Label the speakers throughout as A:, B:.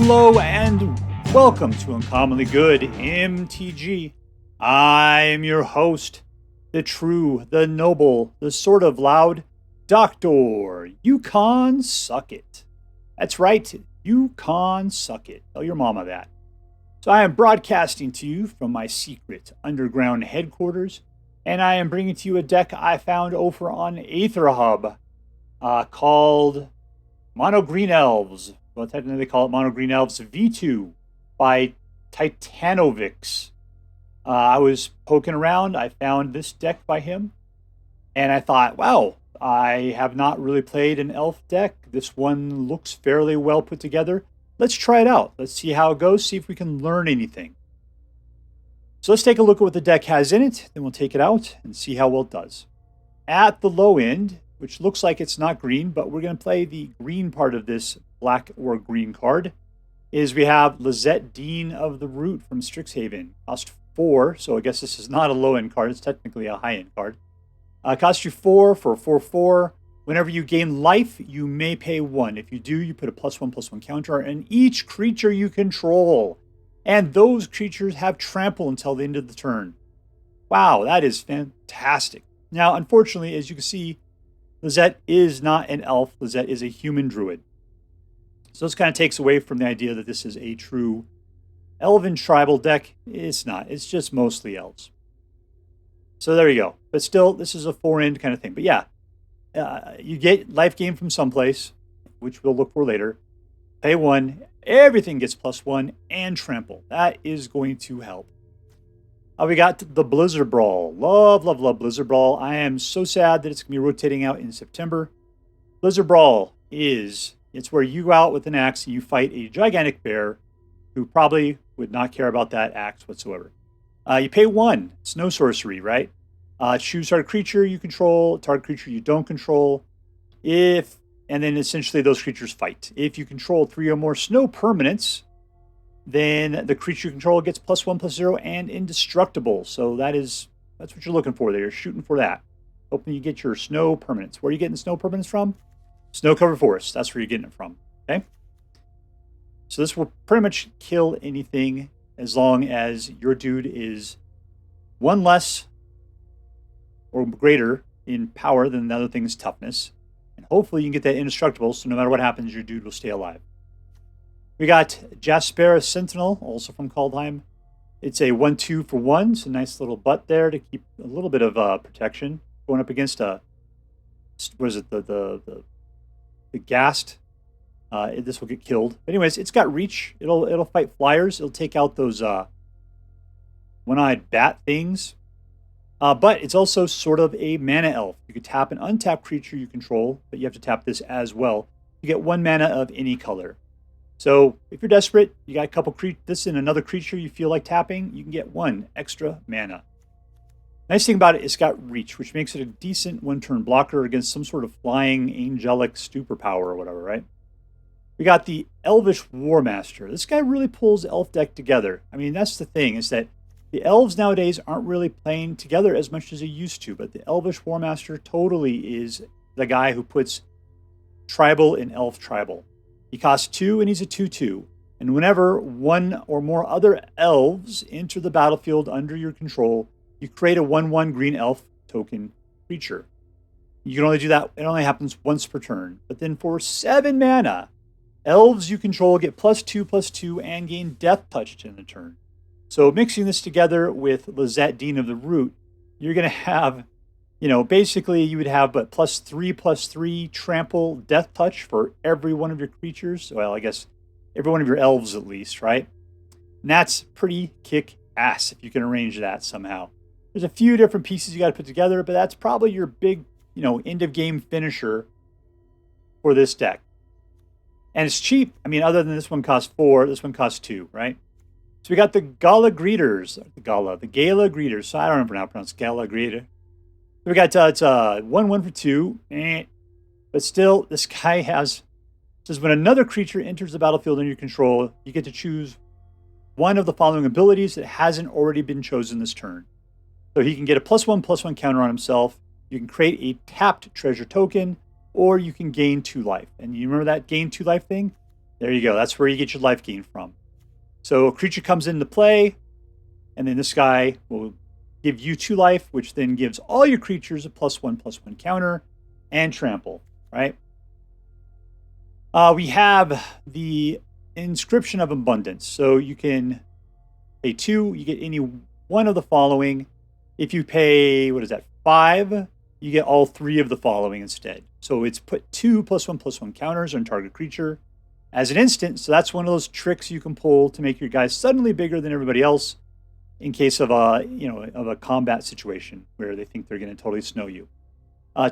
A: Hello and welcome to Uncommonly Good MTG. I am your host, the true, the noble, the sort of loud Dr. Yukon Suck It. That's right, Yukon Suck It. Tell your mama that. So I am broadcasting to you from my secret underground headquarters, and I am bringing to you a deck I found over on AetherHub called Mono Green Elves. Well, technically they call it Mono Green Elves V2 by Titanovix. I was poking around. I found this deck by him, and I thought, wow, I have not really played an elf deck. This one looks fairly well put together. Let's try it out. Let's see how it goes, see if we can learn anything. So let's take a look at what the deck has in it, then we'll take it out and see how well it does. At the low end, which looks like it's not green, but we're going to play the green part of this black or green card, is we have Lizette, Dean of the Root from Strixhaven. Cost 4, so I guess this is not a low-end card. It's technically a high-end card. Cost you 4 for 4/4. Whenever you gain life, you may pay 1. If you do, you put a +1/+1 counter on each creature you control. And those creatures have trample until the end of the turn. Wow, that is fantastic. Now, unfortunately, as you can see, Lizette is not an elf. Lizette is a human druid. So this kind of takes away from the idea that this is a true elven tribal deck. It's not. It's just mostly elves. So there you go. But still, this is a 4-end kind of thing. But yeah, you get life gain from someplace, which we'll look for later. Pay 1. Everything gets +1 and trample. That is going to help. We got the Blizzard Brawl. Love, love, love Blizzard Brawl. I am so sad that it's going to be rotating out in September. Blizzard Brawl it's where you go out with an axe and you fight a gigantic bear who probably would not care about that axe whatsoever. You pay 1. It's no sorcery, right? Choose target creature you control, target creature you don't control. And then essentially those creatures fight. If you control 3 or more snow permanents, then the creature you control gets +1/+0 and indestructible. So that's what you're looking for there. You're shooting for that. Hoping you get your snow permanents. Where are you getting the snow permanents from? Snow-covered forest. That's where you're getting it from. Okay? So this will pretty much kill anything as long as your dude is 1 less or greater in power than the other thing's toughness. And hopefully you can get that indestructible, so no matter what happens, your dude will stay alive. We got Jaspera Sentinel, also from Kaldheim. It's a 1/2 for 1. It's a nice little butt there to keep a little bit of protection. Going up against the Ghast. This will get killed. But anyways, it's got reach. It'll fight flyers. It'll take out those one-eyed bat things. But it's also sort of a mana elf. You can tap an untapped creature you control, but you have to tap this as well. You get 1 mana of any color. So if you're desperate, you got a couple this and another creature you feel like tapping, you can get 1 extra mana. Nice thing about it, it's got reach, which makes it a decent 1-turn blocker against some sort of flying angelic stupor power or whatever, right? We got the Elvish Warmaster. This guy really pulls elf deck together. I mean, that's the thing, is that the elves nowadays aren't really playing together as much as they used to, but the Elvish Warmaster totally is the guy who puts tribal in elf tribal. He costs 2 and he's a 2/2. And whenever 1 or more other elves enter the battlefield under your control, you create a 1/1 green elf token creature. You can only do that. It only happens once per turn. But then for 7 mana, elves you control get +2/+2 and gain death touch in the turn. So mixing this together with Lizette, Dean of the Root, you're going to have, basically you would have but +3/+3 trample death touch for every one of your creatures. Well, I guess every one of your elves at least, right? And that's pretty kick-ass if you can arrange that somehow. There's a few different pieces you got to put together, but that's probably your big, end-of-game finisher for this deck. And it's cheap. I mean, other than this one costs 4, this one costs 2, right? So we got the Gala Greeters. The Gala Greeters. So I don't know how to pronounce Gala Greeter. We got it's 1/1 for 2. But still, this guy says when another creature enters the battlefield under your control, you get to choose one of the following abilities that hasn't already been chosen this turn. So he can get a +1/+1 counter on himself. You can create a tapped treasure token, or you can gain 2 life. And you remember that gain 2 life thing? There you go. That's where you get your life gain from. So a creature comes into play, and then this guy will give you 2 life, which then gives all your creatures a +1/+1 counter and trample, right? We have the Inscription of Abundance. So you can pay 2, you get any one of the following. If you pay, what is that, 5, you get all 3 of the following instead. So it's put 2 +1/+1 counters on target creature as an instant. So that's one of those tricks you can pull to make your guys suddenly bigger than everybody else in case of a combat situation where they think they're going to totally snow you.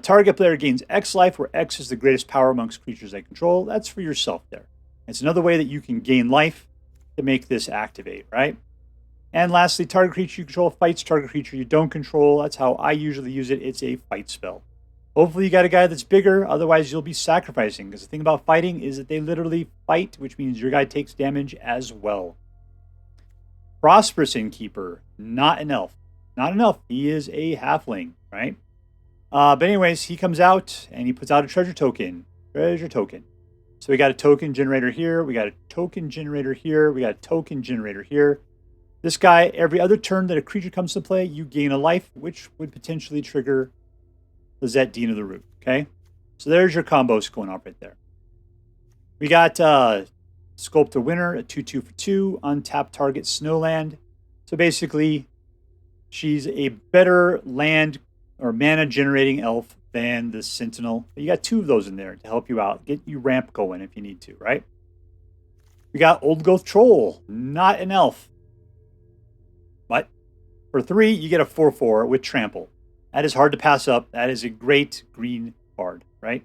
A: Target player gains X life, where X is the greatest power amongst creatures they control. That's for yourself there. It's another way that you can gain life to make this activate, right? And lastly, target creature you control fights target creature you don't control. That's how I usually use it. It's a fight spell. Hopefully you got a guy that's bigger, otherwise you'll be sacrificing. Because the thing about fighting is that they literally fight, which means your guy takes damage as well. Prosperous Innkeeper, not an elf. Not an elf, he is a halfling, right? But anyways, he comes out and he puts out a treasure token. Treasure token. So we got a token generator here. We got a token generator here. We got a token generator here. This guy, every other turn that a creature comes to play, you gain a life, which would potentially trigger the Zet Dean of the Root. Okay? So there's your combos going on right there. We got Sculptor of Winter, a 2/2 for 2, untapped target snowland. So basically, she's a better land or mana generating elf than the Sentinel. But you got 2 of those in there to help you out, get you ramp going if you need to, right? We got Old Growth Troll, not an elf. But for 3, you get a 4/4 with trample. That is hard to pass up. That is a great green card, right?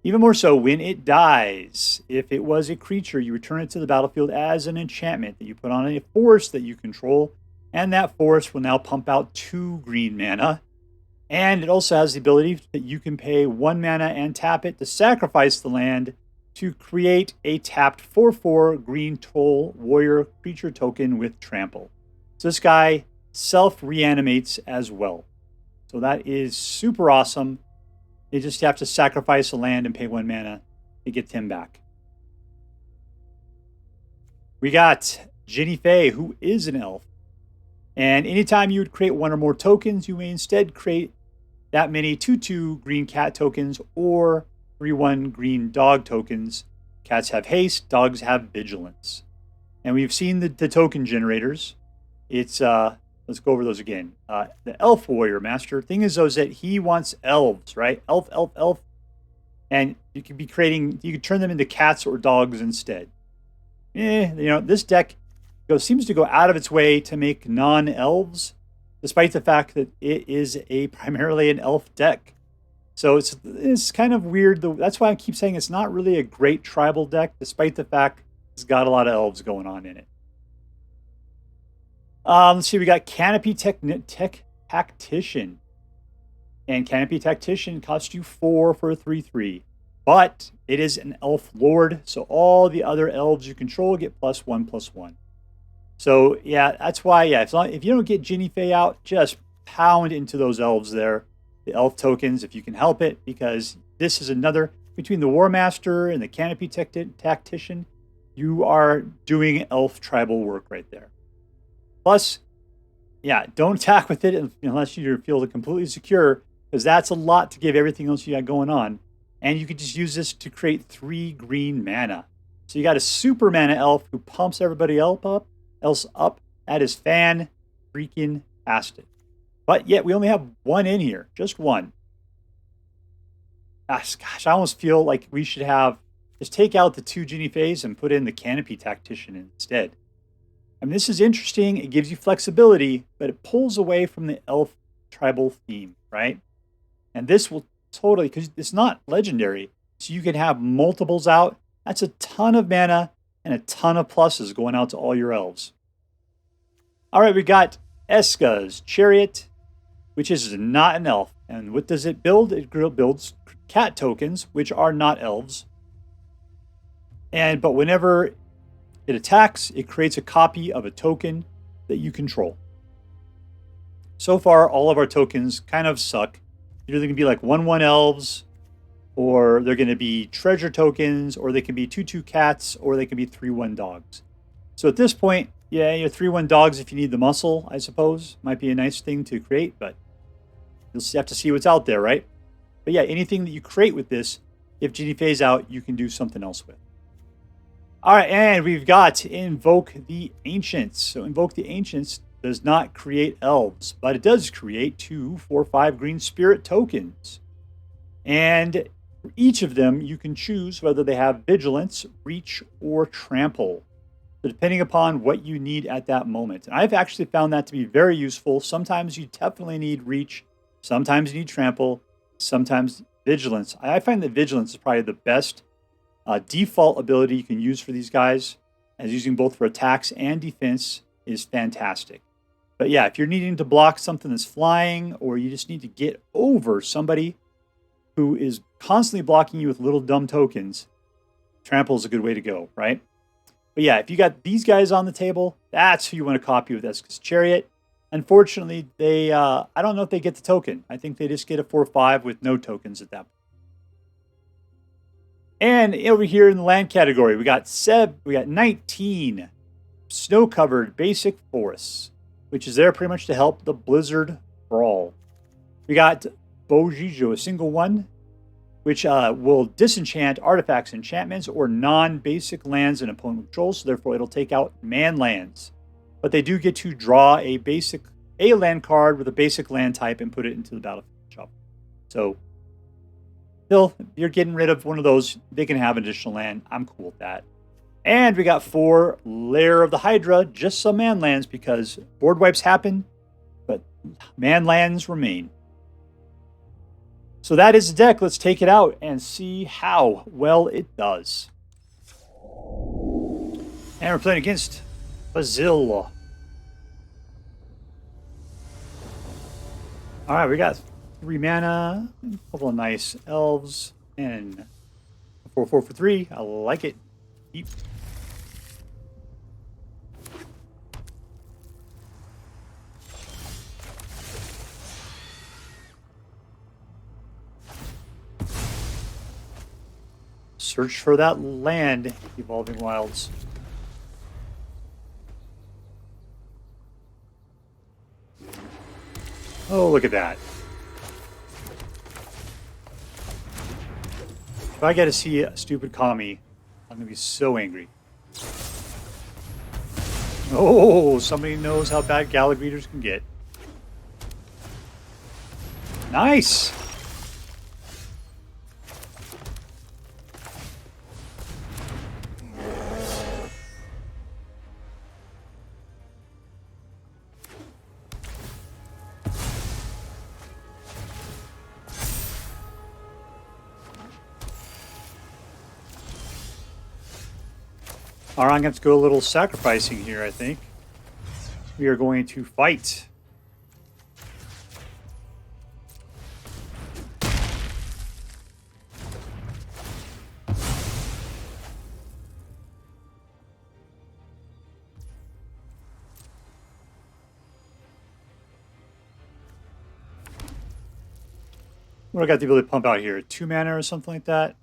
A: Even more so when it dies. If it was a creature, you return it to the battlefield as an enchantment that you put on a forest that you control. And that forest will now pump out 2 green mana. And it also has the ability that you can pay 1 mana and tap it to sacrifice the land to create a tapped 4/4 green troll warrior creature token with trample. So this guy self-reanimates as well. So that is super awesome. You just have to sacrifice a land and pay 1 mana to get him back. We got Jinnie Fey, who is an elf. And anytime you would create 1 or more tokens, you may instead create that many 2/2 green cat tokens or 3/1 green dog tokens. Cats have haste, dogs have vigilance. And we've seen the token generators. It's let's go over those again. The Elf Warrior Master. Thing is, though, is that he wants elves, right? Elf, elf, elf. And you can turn them into cats or dogs instead. This deck seems to go out of its way to make non-elves, despite the fact that it is primarily an elf deck. So it's kind of weird. That's why I keep saying it's not really a great tribal deck, despite the fact it's got a lot of elves going on in it. Let's see, we got Canopy Tactician. And Canopy Tactician costs you 4 for a 3/3. But it is an elf lord, so all the other elves you control get +1/+1. So, yeah, that's why, if you don't get Jinnie Fey out, just pound into those elves there. The elf tokens, if you can help it, because this is another, between the Warmaster and the Canopy Tactician, you are doing elf tribal work right there. Plus, don't attack with it unless you feel completely secure, because that's a lot to give everything else you got going on. And you can just use this to create 3 green mana. So you got a super mana elf who pumps everybody else up. That is fan-freaking-tastic. But yet we only have 1 in here, just 1. Gosh, I almost feel like we should just take out the 2 Jinnie Feys and put in the Canopy Tactician instead. I mean, this is interesting. It gives you flexibility, but it pulls away from the elf tribal theme, right? And this will totally, because it's not legendary, so you can have multiples out. That's a ton of mana and a ton of pluses going out to all your elves. All right, we got Esika's Chariot, which is not an elf. And what does it build? It builds cat tokens, which are not elves. But whenever it attacks, it creates a copy of a token that you control. So far, all of our tokens kind of suck. You're either going to be like 1/1 elves, or they're going to be treasure tokens, or they can be 2/2 cats, or they can be 3/1 dogs. So at this point, yeah, your 3/1 dogs, if you need the muscle, I suppose, might be a nice thing to create, but you'll have to see what's out there, right? But yeah, anything that you create with this, if Jinnie phase out, you can do something else with. All right, and we've got Invoke the Ancients. So Invoke the Ancients does not create elves, but it does create 2 4/5 green spirit tokens. And for each of them, you can choose whether they have Vigilance, Reach, or Trample. So depending upon what you need at that moment. And I've actually found that to be very useful. Sometimes you definitely need Reach. Sometimes you need Trample. Sometimes Vigilance. I find that Vigilance is probably the best default ability you can use for these guys, as using both for attacks and defense is fantastic. But yeah, if you're needing to block something that's flying, or you just need to get over somebody who is constantly blocking you with little dumb tokens, Trample is a good way to go, right? But yeah, if you got these guys on the table, that's who you want to copy with Esika's Chariot. Unfortunately, they I don't know if they get the token. I think they just get a 4/5 with no tokens at that point. And over here in the land category, we got 19 snow-covered basic forests, which is there pretty much to help the Blizzard Brawl. We got Boseiju, a single one, which will disenchant artifacts, enchantments, or non-basic lands an opponent controls, so therefore it'll take out man lands. But they do get to draw a land card with a basic land type and put it into the battlefield shuffle. So still, if you're getting rid of one of those, they can have additional land. I'm cool with that. And we got 4 Lair of the Hydra, just some man lands, because board wipes happen, but man lands remain. So that is the deck. Let's take it out and see how well it does. And we're playing against Fazill. All right, we got 3 mana, a couple of nice elves, and 4/4 for 3. I like it. Keep. Search for that land, Evolving Wilds. Oh, look at that. If I get to see a stupid Kami, I'm going to be so angry. Oh, somebody knows how bad Gala Greeters can get. Nice! All right, I'm going to go a little sacrificing here, I think. We are going to fight. What do I got the ability to pump out here? 2 mana or something like that?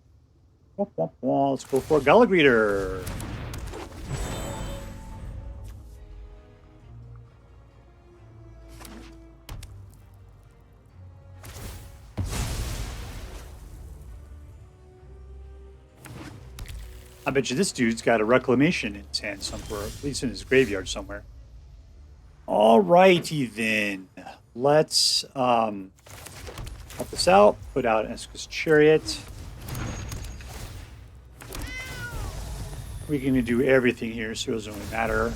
A: Let's go for a Gala Greeter. I bet you this dude's got a reclamation in his hand somewhere, at least in his graveyard somewhere. Alrighty then. Let's help this out. Put out Esika's Chariot. We're going to do everything here, so it doesn't really matter.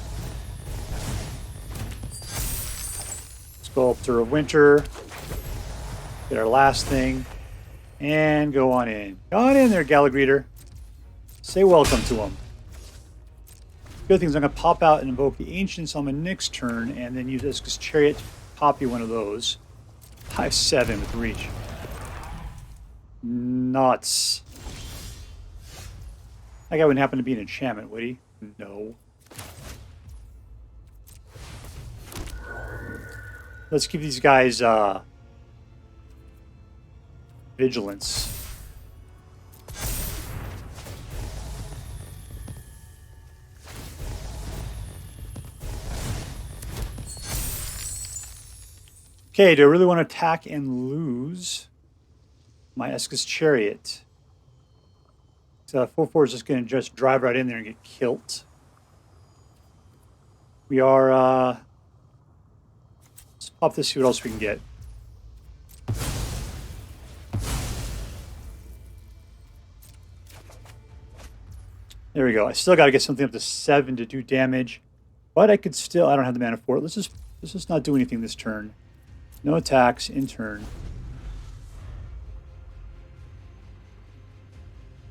A: Sculptor of Winter. Get our last thing. And go on in. Go on in there, Gala Greeter. Say welcome to him. Good thing is I'm going to pop out and invoke the Ancients on my next turn, and then use Esika's Chariot to copy one of those. 5/7 with reach. Nuts. That guy wouldn't happen to be an enchantment, would he? No. Let's give these guys Vigilance. Okay, do I really want to attack and lose my Esika's Chariot? So 4/4 is just going to just drive right in there and get killed. We are, let's pop this, see what else we can get. There we go. I still got to get something up to 7 to do damage. But I could still, I don't have the mana for it. Let's just not do anything this turn. No attacks in turn.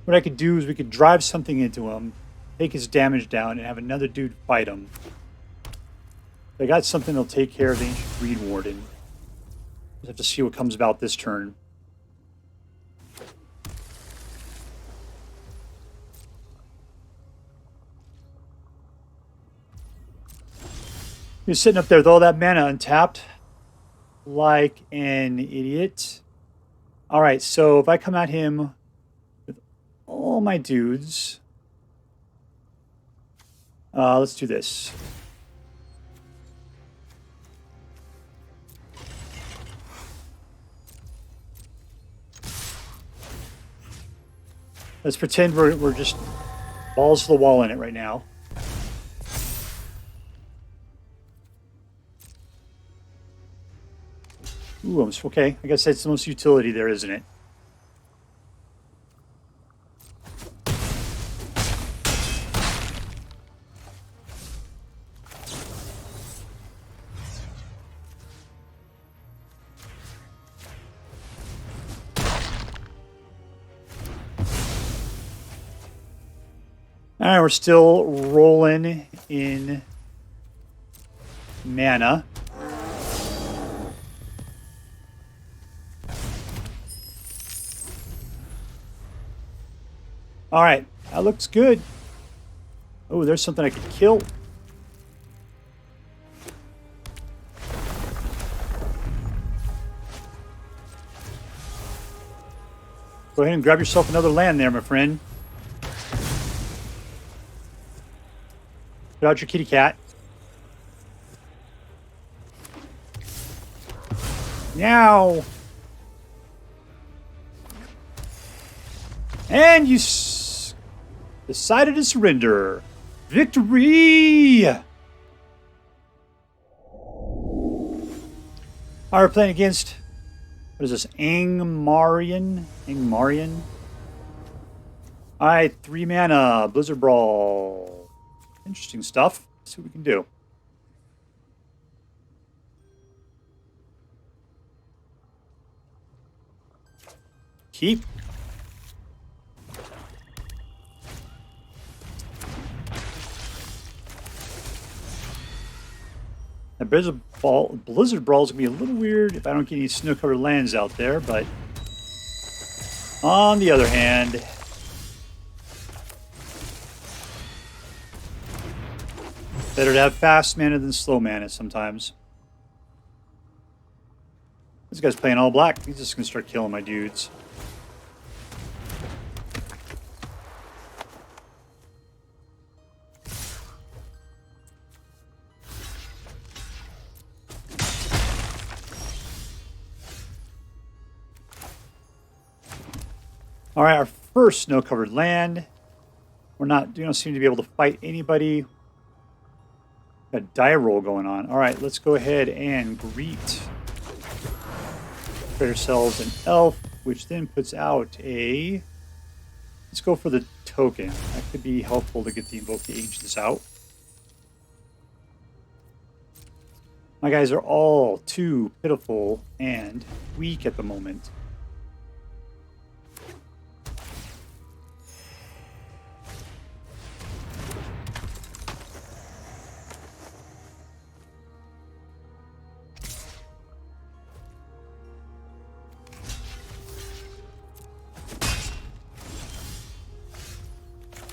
A: What I could do is we could drive something into him, take his damage down, and have another dude fight him. If I got something that'll take care of the Ancient Greed Warden. Just have to see what comes about this turn. He's sitting up there with all that mana untapped. Like an idiot. Alright, so if I come at him with all my dudes. Let's do this. Let's pretend we're just balls to the wall in it right now. Ooh, okay. I guess that's the most utility there, isn't it? All right, we're still rolling in mana. All right, that looks good. Oh, there's something I could kill. Go ahead and grab yourself another land there, my friend. Put out your kitty cat. Meow. And you decided to surrender. Victory! All right, we're playing against, what is this, Angmarian? All right, 3 mana, Blizzard Brawl. Interesting stuff. Let's see what we can do. Keep. Now, Blizzard Brawl is going to be a little weird if I don't get any snow-covered lands out there, but on the other hand, better to have fast mana than slow mana sometimes. This guy's playing all black. He's just going to start killing my dudes. All right, our first snow-covered land. We don't seem to be able to fight anybody. Got a die roll going on. All right, let's go ahead and greet. Create ourselves an elf, which then puts out a... Let's go for the token. That could be helpful to get the Invoke the Ancients out. My guys are all too pitiful and weak at the moment.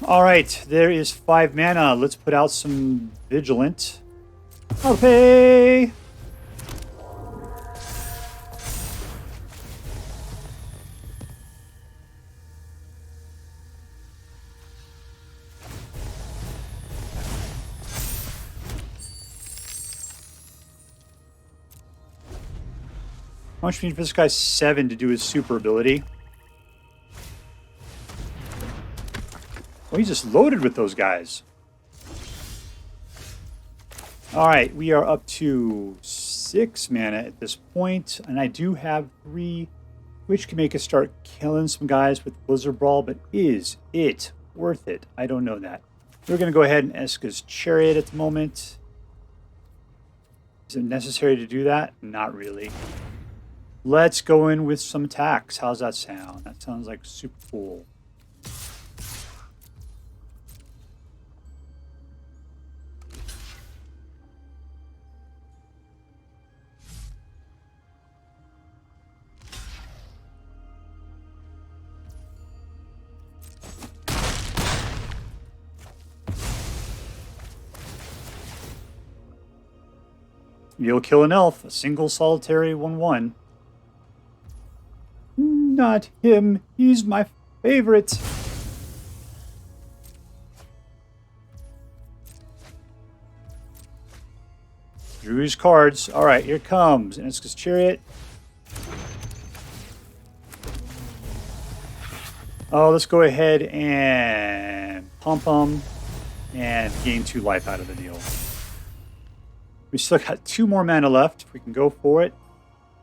A: All right, there is 5 mana. Let's put out some Vigilant. Okay. How much do we need for this guy? 7 to do his super ability. Well, he's just loaded with those guys. Alright, we are up to 6 mana at this point, and I do have 3, which can make us start killing some guys with Blizzard Brawl, but is it worth it? I don't know that. We're going to go ahead and Esika's Chariot at the moment. Is it necessary to do that? Not really. Let's go in with some attacks. How's that sound? That sounds like super cool. You'll kill an elf, a single solitary 1/1. Not him. He's my favorite. Drew his cards. Alright, here comes Esika's Chariot. Oh, let's go ahead and pump him and gain 2 life out of the deal. We still got 2 more mana left. If we can go for it.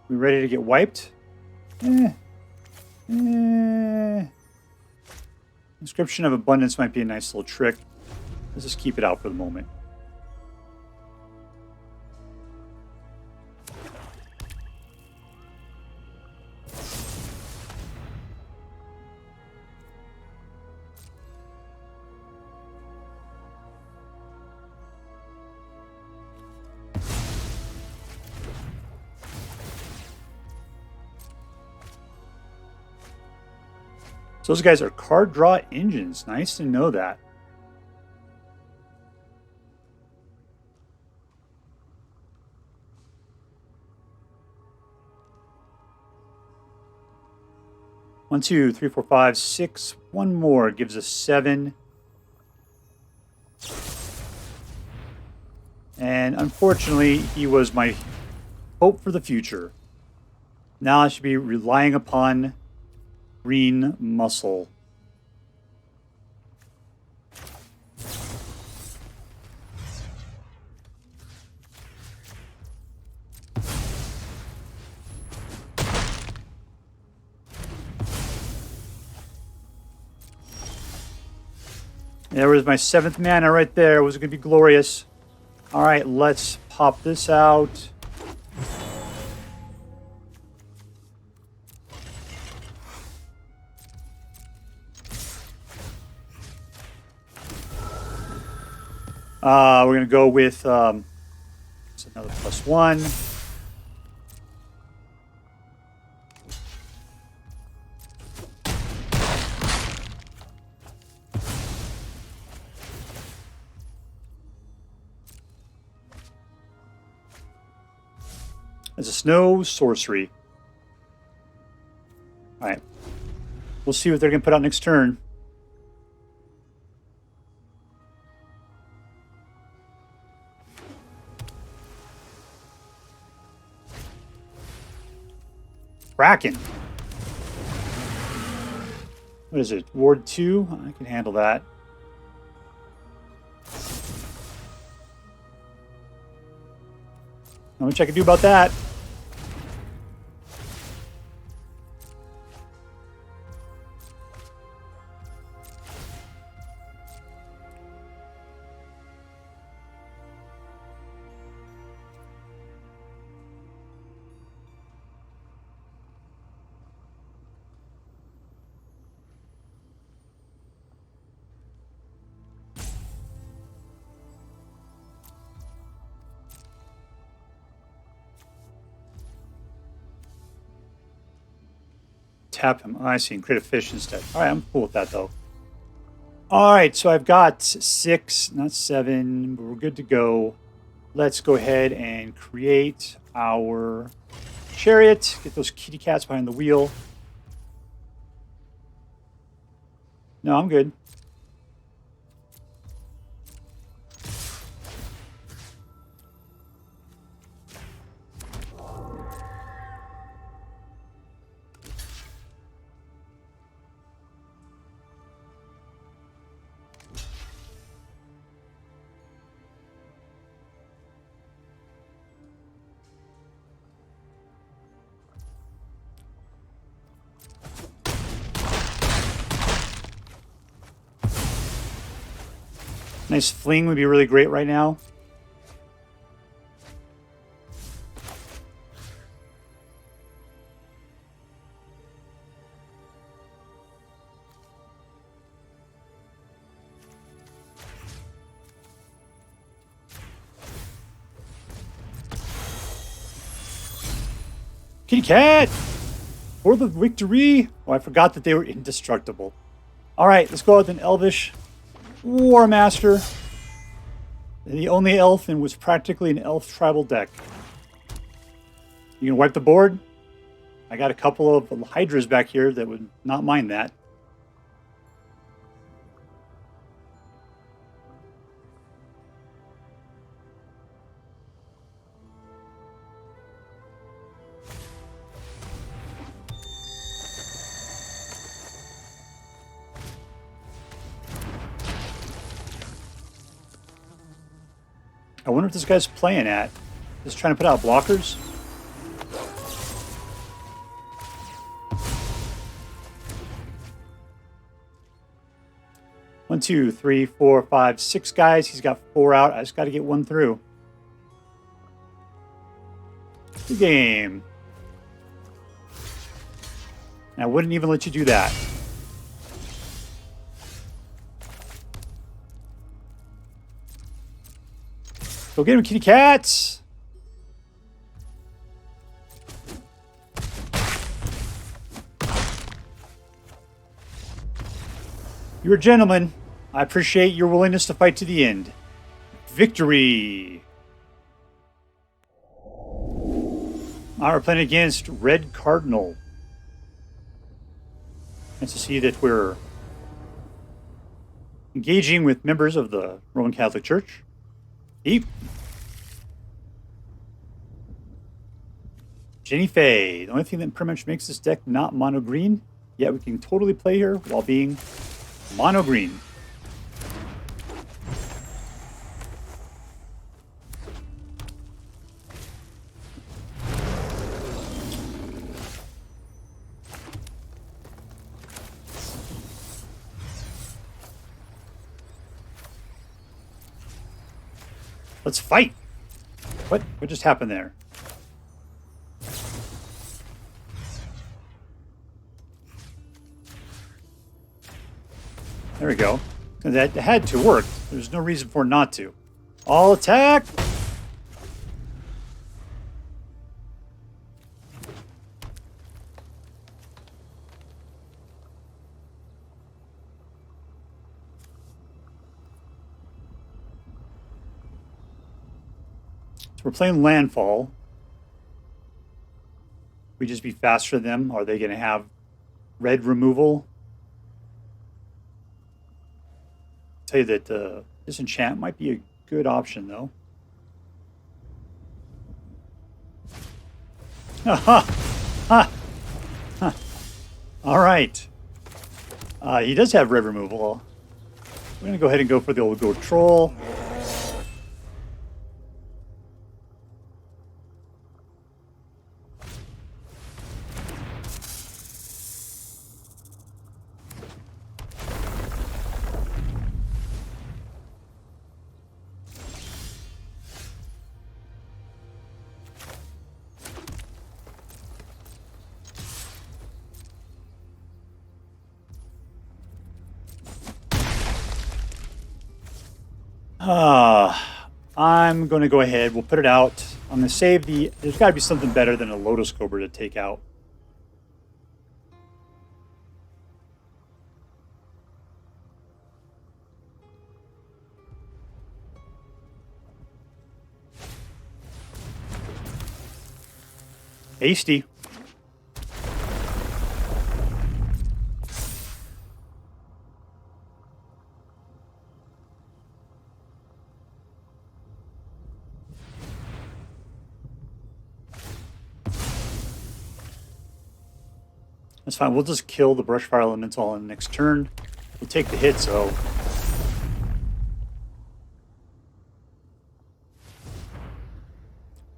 A: We ready to get wiped? Inscription of Abundance might be a nice little trick. Let's just keep it out for the moment. So those guys are card draw engines. Nice to know that. One, two, three, four, five, 6. One more gives us 7. And unfortunately, he was my hope for the future. Now I should be relying upon green muscle. There was my 7th mana right there. It was going to be glorious. All right, let's pop this out. We're going to go with it's another +1. It's a snow sorcery. All right. We'll see what they're going to put out next turn. Kraken. What is it? Ward 2? I can handle that. How much I can do about that? Tap him. Oh, I see. And create a fish instead. All right, I'm cool with that, though. All right, so I've got 6, not 7, but we're good to go. Let's go ahead and create our Chariot. Get those kitty cats behind the wheel. No, I'm good. Nice fling would be really great right now. Kitty cat! For the victory! Oh, I forgot that they were indestructible. Alright, let's go with an Elvish Warmaster. The only elf and was practically an elf tribal deck. You gonna wipe the board? I got a couple of Hydras back here that would not mind that. I wonder if this guy's playing at. Just trying to put out blockers. One, two, three, four, five, six guys. He's got 4 out. I just got to get 1 through. Good game. And I wouldn't even let you do that. Go get him, kitty cats! You're a gentleman. I appreciate your willingness to fight to the end. Victory! Now we're playing against Red Cardinal. Nice to see that we're engaging with members of the Roman Catholic Church. Eep. Jinnie Fey. The only thing that pretty much makes this deck not mono green, yet we can totally play here while being mono green. Let's fight. What just happened there? There we go. That had to work. There's no reason for it not to. All attack! So we're playing Landfall. We just be faster than them. Are they going to have red removal? Tell you that Disenchant might be a good option, though. All right. He does have red removal. We're going to go ahead and go for the old Go Troll. I'm going to go ahead. We'll put it out. I'm going to save the... There's got to be something better than a Lotus Cobra to take out. Hasty. That's fine. We'll just kill the Brushfire Elemental on the next turn. We'll take the hit, so...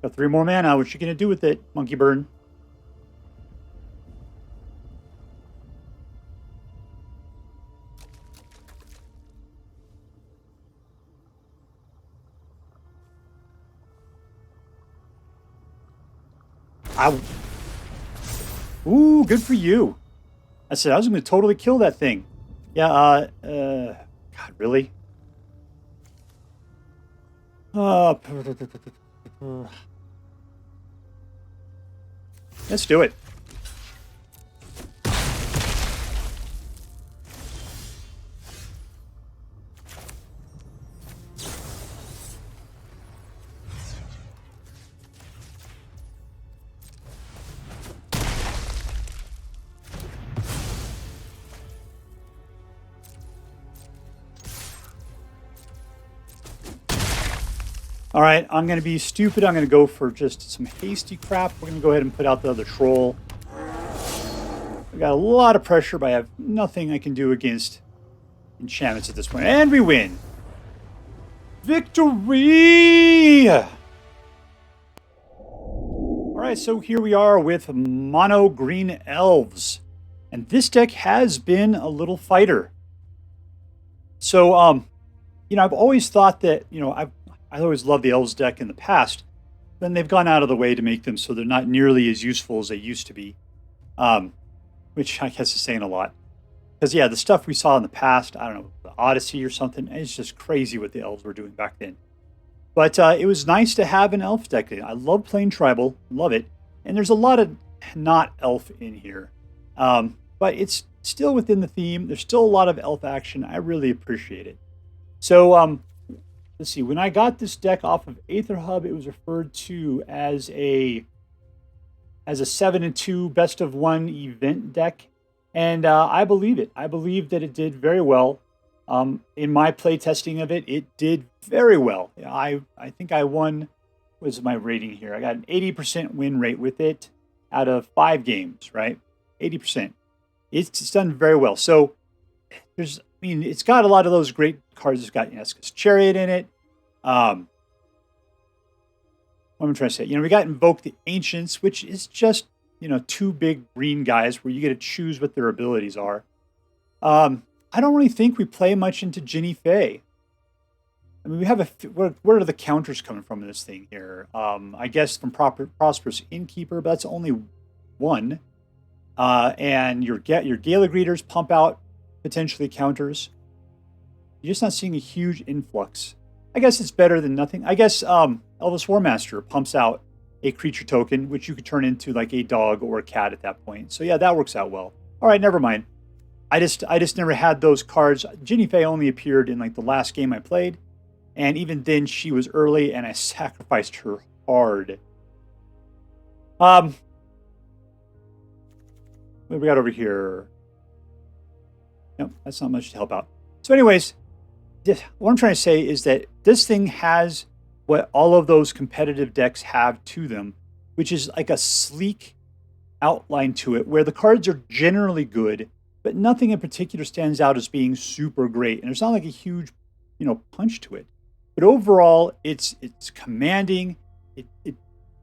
A: Got 3 more mana. What you gonna do with it, Monkey Bird? Ooh, good for you. I said I was going to totally kill that thing. Yeah, God, really? Let's do it. All right, I'm going to be stupid. I'm going to go for just some hasty crap. We're going to go ahead and put out the other troll. We got a lot of pressure, but I have nothing I can do against enchantments at this point. And we win. Victory! All right, so here we are with mono green elves. And this deck has been a little fighter. So, you know, I've always thought that, you know, I always loved the elves deck in the past. Then they've gone out of the way to make them so they're not nearly as useful as they used to be. Which I guess is saying a lot. Because, yeah, the stuff we saw in the past, I don't know, the Odyssey or something, it's just crazy what the elves were doing back then. But it was nice to have an elf deck. I love playing tribal, love it. And there's a lot of not elf in here. But it's still within the theme. There's still a lot of elf action. I really appreciate it. So, let's see. When I got this deck off of Aether Hub, it was referred to as a 7-2 best of one event deck. And I believe it. I believe that it did very well. In my play testing of it, it did very well. I think I won, what is my rating here? I got an 80% win rate with it out of 5 games, right? 80%. It's done very well. So it's got a lot of those great cards. It's got Esika's Chariot in it. What am I trying to say? You know, we got Invoke the Ancients, which is just, you know, 2 big green guys where you get to choose what their abilities are. I don't really think we play much into Jinnie Fae. I mean, we have where are the counters coming from in this thing here? I guess from Prosperous Innkeeper, but that's only 1. And your Gala Greeters pump out potentially counters. You're just not seeing a huge influx. I guess it's better than nothing. I guess Elvish Warmaster pumps out a creature token, which you could turn into like a dog or a cat at that point. So yeah, that works out well. All right, never mind. I just never had those cards. Jinnie Fae only appeared in like the last game I played, and even then she was early, and I sacrificed her hard. What do we got over here? Nope, that's not much to help out. So anyways, what I'm trying to say is that this thing has what all of those competitive decks have to them, which is like a sleek outline to it, where the cards are generally good, but nothing in particular stands out as being super great. And there's not like a huge, you know, punch to it. But overall, it's commanding.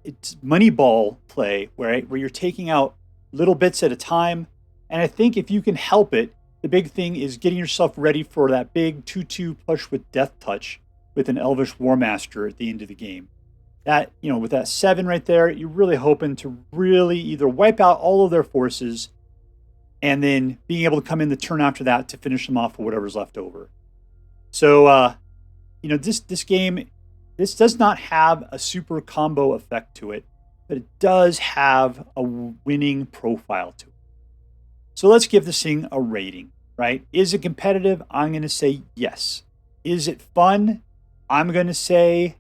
A: It's money ball play, where you're taking out little bits at a time. And I think if you can help it, the big thing is getting yourself ready for that big 2/2 push with Death Touch with an Elvish Warmaster at the end of the game. That, you know, with that 7 right there, you're really hoping to really either wipe out all of their forces and then being able to come in the turn after that to finish them off with whatever's left over. So, you know, this game, this does not have a super combo effect to it, but it does have a winning profile to it. So let's give this thing a rating, right? Is it competitive? I'm going to say yes. Is it fun? I'm going to say,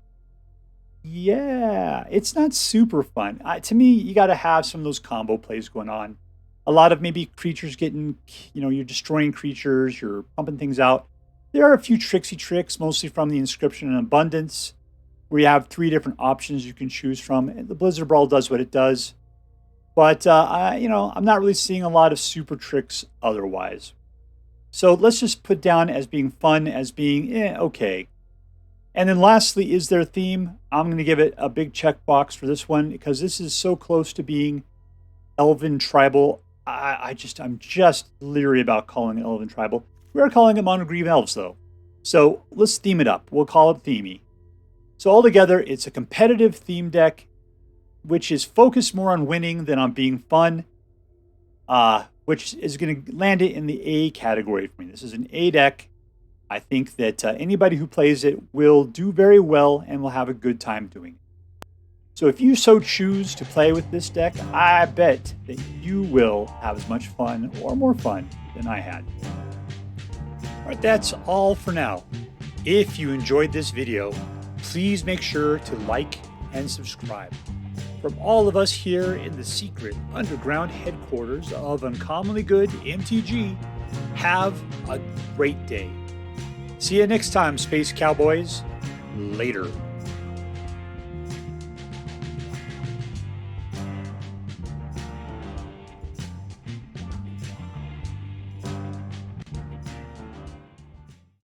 A: yeah. It's not super fun. To me, you got to have some of those combo plays going on. A lot of maybe creatures getting, you know, you're destroying creatures, you're pumping things out. There are a few tricksy tricks, mostly from the Inscription of Abundance, where you have 3 different options you can choose from. And the Blizzard Brawl does what it does. But, you know, I'm not really seeing a lot of super tricks otherwise. So let's just put down as being fun, as being, okay. And then lastly, is there a theme? I'm going to give it a big checkbox for this one, because this is so close to being Elven Tribal. I'm just leery about calling it Elven Tribal. We're calling it Monogreen Elves, though. So let's theme it up. We'll call it themey. So altogether, it's a competitive theme deck. which is focused more on winning than on being fun, which is going to land it in the A category for me. This is an A deck. I think that anybody who plays it will do very well and will have a good time doing it. So if you so choose to play with this deck, I bet that you will have as much fun or more fun than I had. All right, that's all for now. If you enjoyed this video, please make sure to like and subscribe. From all of us here in the secret underground headquarters of Uncommonly Good MTG, have a great day. See you next time, Space Cowboys. Later.